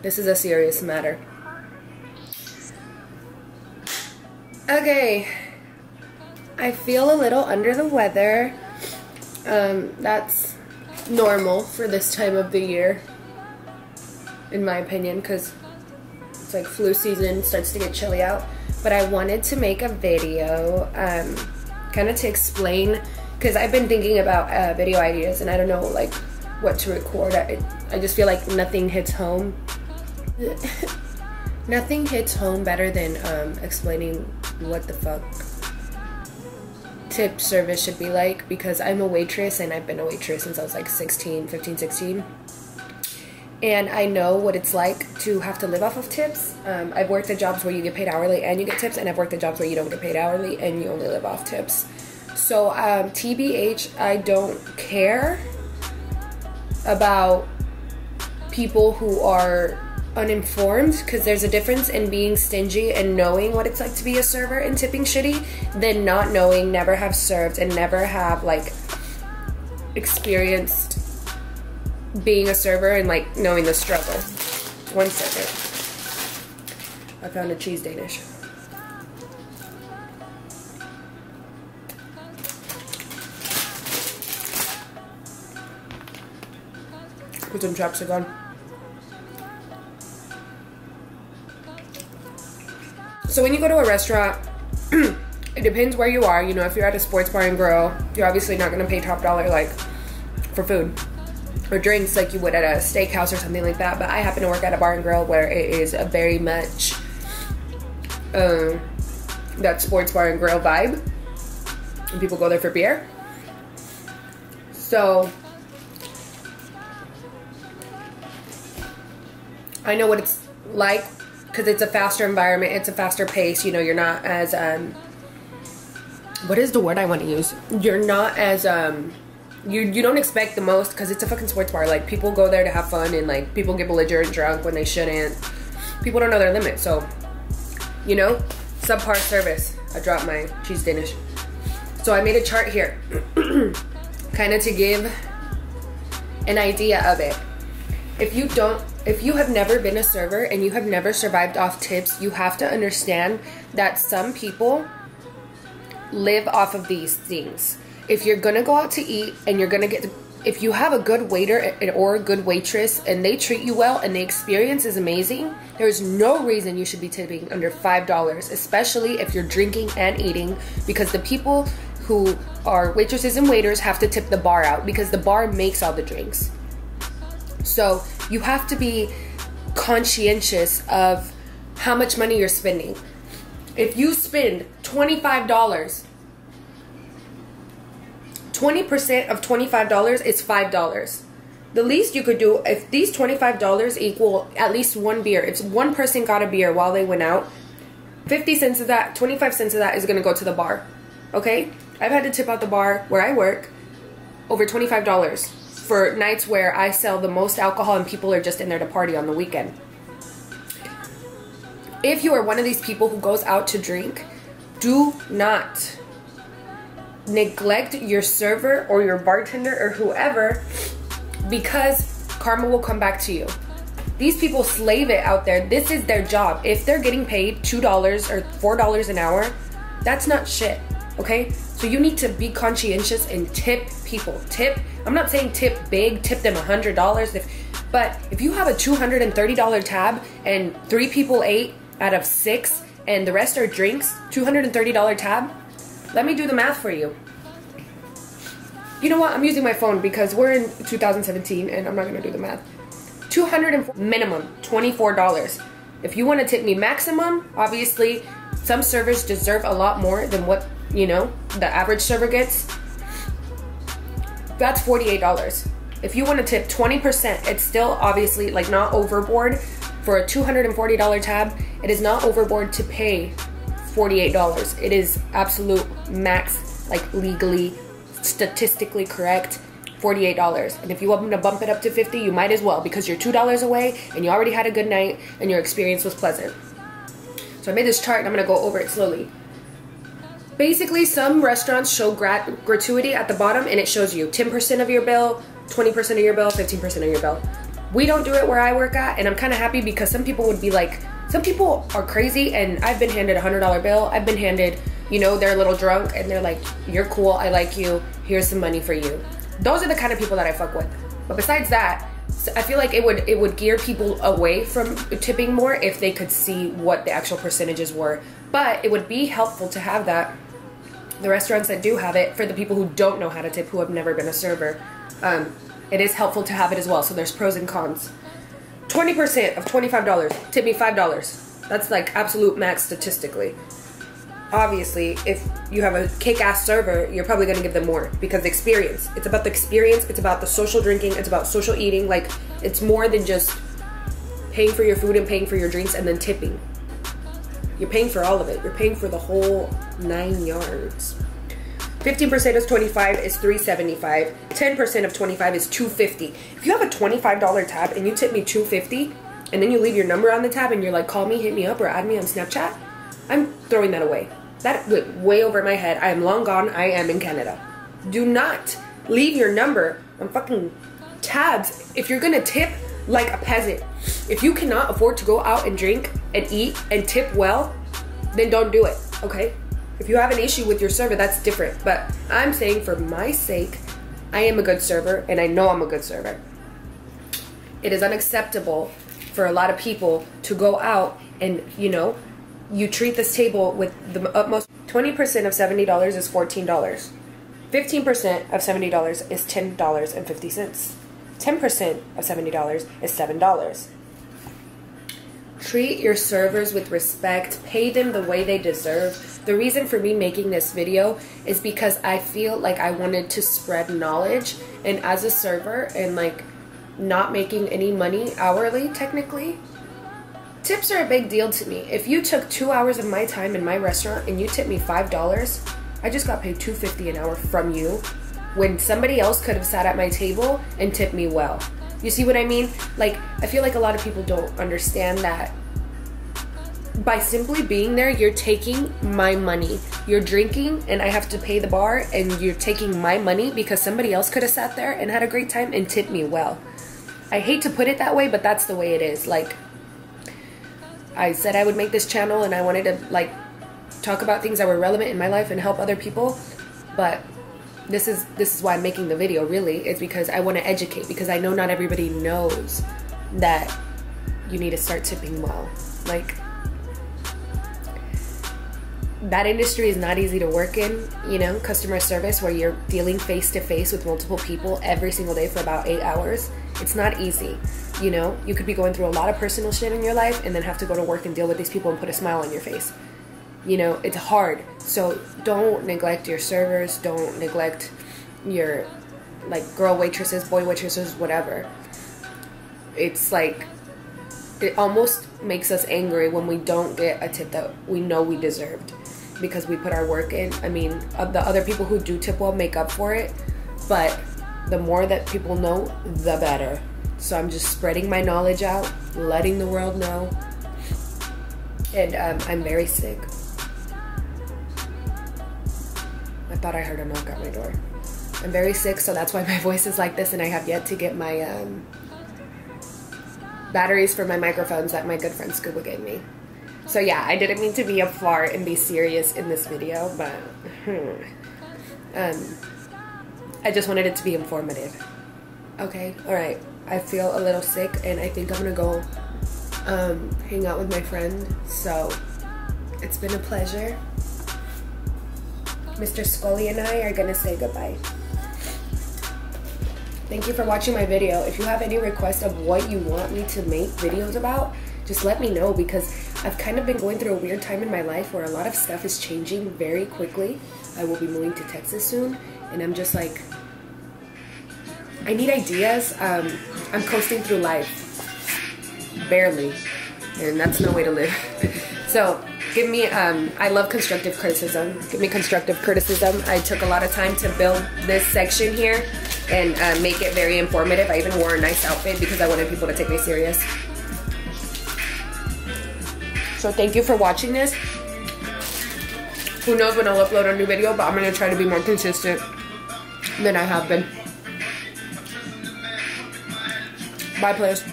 This is a serious matter. Okay, I feel a little under the weather. That's normal for this time of the year, in my opinion, because it's like flu season, starts to get chilly out. But I wanted to make a video kind of to explain, because I've been thinking about video ideas and I don't know like what to record. I just feel like nothing hits home. Nothing hits home better than explaining what the fuck tip service should be like, because I'm a waitress and I've been a waitress since I was like 15, 16. And I know what it's like to have to live off of tips. I've worked at jobs where you get paid hourly and you get tips, and I've worked at jobs where you don't get paid hourly and you only live off tips. So TBH, I don't care about people who are uninformed, because there's a difference in being stingy and knowing what it's like to be a server and tipping shitty than not knowing, never have served, and never have like experienced being a server and like knowing the struggle. One second. I found a cheese Danish. Put some chapstick on. So when you go to a restaurant, it depends where you are. You know, if you're at a sports bar and grill, you're obviously not gonna pay top dollar like for food or drinks like you would at a steakhouse or something like that. But I happen to work at a bar and grill where it is a very much that sports bar and grill vibe, and people go there for beer. So I know what it's like, because it's a faster environment, it's a faster pace. You know, you're not as what is the word I want to use? You're not as you don't expect the most, because it's a fucking sports bar. Like, people go there to have fun, and like people get belligerent drunk when they shouldn't. People don't know their limit. So, you know, subpar service. I dropped my cheese Danish. So I made a chart here kind of to give an idea of it. If you have never been a server and you have never survived off tips, you have to understand that some people live off of these things. If you're gonna go out to eat and you're gonna get, if you have a good waiter or a good waitress and they treat you well and the experience is amazing, there's no reason you should be tipping under $5, especially if you're drinking and eating, because the people who are waitresses and waiters have to tip the bar out, because the bar makes all the drinks. So you have to be conscientious of how much money you're spending. If you spend $25, 20% of $25 is $5. The least you could do, if these $25 equal at least one beer, if one person got a beer while they went out, 50 cents of that, 25 cents of that is going to go to the bar. Okay? I've had to tip out the bar where I work over $25 for nights where I sell the most alcohol and people are just in there to party on the weekend. If you are one of these people who goes out to drink, do not neglect your server or your bartender or whoever, because karma will come back to you. These people slave it out there. This is their job. If they're getting paid $2 or $4 an hour, that's not shit, okay? So you need to be conscientious and tip people. Tip, I'm not saying tip big, tip them $100, but if you have a $230 tab and 3 people ate out of 6 and the rest are drinks, $230 tab, let me do the math for you. You know what? I'm using my phone because we're in 2017 and I'm not going to do the math. Minimum $24. If you want to tip me maximum, obviously some servers deserve a lot more than what, you know, the average server gets. That's $48. If you want to tip 20%, it's still obviously like not overboard. For a $240 tab, it is not overboard to pay $48. It is absolute max, like legally, statistically correct, $48. And if you want to bump it up to $50, you might as well, because you're $2 away and you already had a good night and your experience was pleasant. So I made this chart and I'm going to go over it slowly. Basically, some restaurants show gratuity at the bottom and it shows you 10% of your bill, 20% of your bill, 15% of your bill. We don't do it where I work at, and I'm kind of happy because some people would be like, some people are crazy, and I've been handed a $100 bill. I've been handed, you know, they're a little drunk and they're like, you're cool, I like you, here's some money for you. Those are the kind of people that I fuck with. But besides that, I feel like it would gear people away from tipping more if they could see what the actual percentages were. But it would be helpful to have that. The restaurants that do have it, for the people who don't know how to tip, who have never been a server, it is helpful to have it as well. So there's pros and cons. 20% of $25, tip me $5. That's like absolute max statistically. Obviously, if you have a kick-ass server, you're probably gonna give them more because the experience. It's about the experience, it's about the social drinking, it's about social eating. Like, it's more than just paying for your food and paying for your drinks and then tipping. You're paying for all of it. You're paying for the whole 9 yards. 15% of 25 is $3.75. 10% of 25 is $2.50. If you have a $25 tab and you tip me $2.50, and then you leave your number on the tab and you're like, call me, hit me up, or add me on Snapchat, I'm throwing that away. That went way over my head. I am long gone. I am in Canada. Do not leave your number on fucking tabs if you're gonna tip like a peasant. If you cannot afford to go out and drink and eat and tip well, then don't do it, okay? If you have an issue with your server, that's different. But I'm saying for my sake, I am a good server, and I know I'm a good server. It is unacceptable for a lot of people to go out and, you know, you treat this table with the utmost. 20% of $70 is $14. 15% of $70 is $10.50. 10% of $70 is $7. Treat your servers with respect. Pay them the way they deserve. The reason for me making this video is because I feel like I wanted to spread knowledge, and as a server and like not making any money hourly technically, tips are a big deal to me. If you took 2 hours of my time in my restaurant and you tipped me $5, I just got paid $2.50 an hour from you when somebody else could have sat at my table and tipped me well. You see what I mean? Like, I feel like a lot of people don't understand that by simply being there, you're taking my money. You're drinking and I have to pay the bar, and you're taking my money because somebody else could have sat there and had a great time and tipped me well. I hate to put it that way, but that's the way it is. Like, I said I would make this channel and I wanted to like talk about things that were relevant in my life and help other people, but this is why I'm making the video, really. It's because I want to educate, because I know not everybody knows that you need to start tipping well. Like, that industry is not easy to work in, you know, customer service, where you're dealing face to face with multiple people every single day for about 8 hours. It's not easy. You know, you could be going through a lot of personal shit in your life and then have to go to work and deal with these people and put a smile on your face. You know, it's hard. So don't neglect your servers. Don't neglect your, like, girl waitresses, boy waitresses, whatever. It's like, it almost makes us angry when we don't get a tip that we know we deserved because we put our work in. I mean, the other people who do tip well make up for it, but the more that people know, the better. So I'm just spreading my knowledge out, letting the world know. And I'm very sick. I thought I heard a knock at my door. I'm very sick, so that's why my voice is like this, and I have yet to get my batteries for my microphones that my good friend Scuba gave me. So yeah, I didn't mean to be a fart and be serious in this video, but I just wanted it to be informative. Okay, alright. I feel a little sick, and I think I'm gonna go hang out with my friend. So it's been a pleasure. Mr. Scully and I are gonna say goodbye. Thank you for watching my video. If you have any requests of what you want me to make videos about, just let me know, because I've kind of been going through a weird time in my life where a lot of stuff is changing very quickly. I will be moving to Texas soon, and I'm just like, I need ideas. I'm coasting through life, barely, and that's no way to live. So give me, I love constructive criticism. Give me constructive criticism. I took a lot of time to build this section here and make it very informative. I even wore a nice outfit because I wanted people to take me serious. So thank you for watching this. Who knows when I'll upload a new video, but I'm gonna try to be more consistent than I have been. Bye, players.